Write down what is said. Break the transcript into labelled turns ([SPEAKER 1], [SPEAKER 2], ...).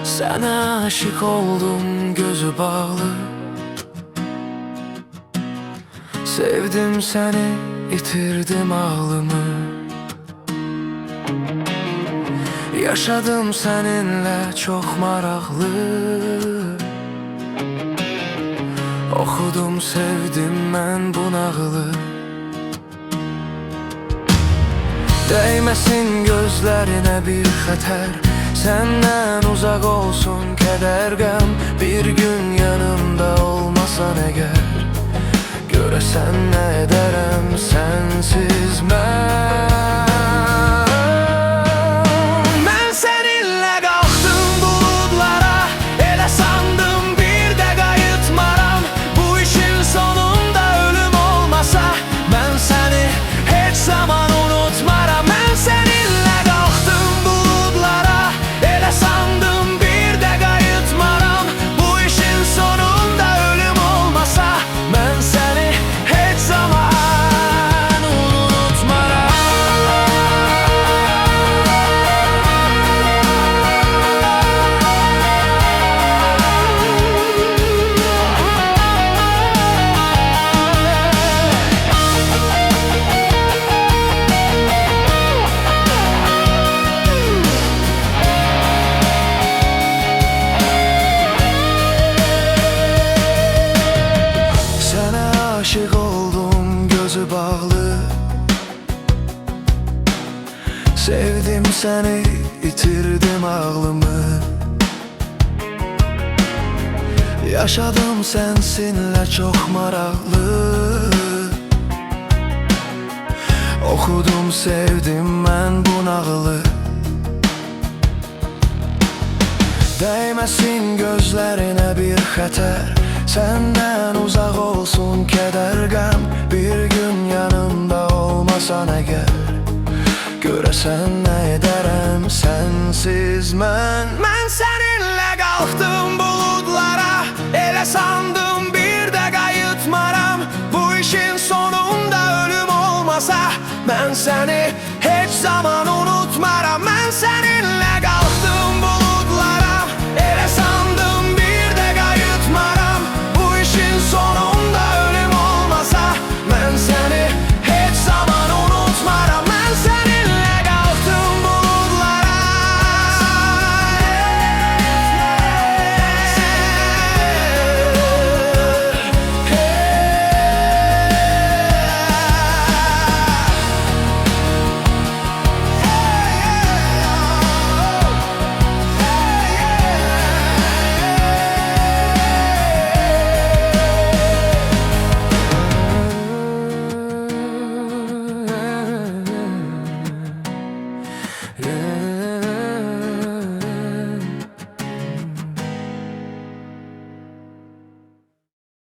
[SPEAKER 1] Sana aşık oldum gözü bağlı, sevdim seni, yitirdim aklımı. Yaşadım seninle çok maraklı, okudum sevdim ben bu nağılı. Değmesin gözlerine bir xətər, senden uzak olsun keder gəm. Bir gün yanımda olmasan eğer, göresen ne ederim sensiz ben. Ben seninle kalktım bulutlara, elə sandım bir de qayıtmaram. Bu işin sonunda ölüm olmasa, ben seni hiç zaman unutmaram. Ben seninle kalktım bulutlara, elə sandım bir de qayıtmaram. Bu işin sonunda ölüm olmasa, ben seni hiç zaman unutmaram. Sana aşık oldum gözü bağlı, sevdim seni, yitirdim aklımı. Yaşadım sensinle çok maraklı, okudum sevdim ben bu nağılı. Değmesin gözlerine bir xətər, senden uzak olsun keder gəm. Bir gün yanımda olmasan eğer, göresen ne ederim sensiz ben. Ben seninle kalktım bu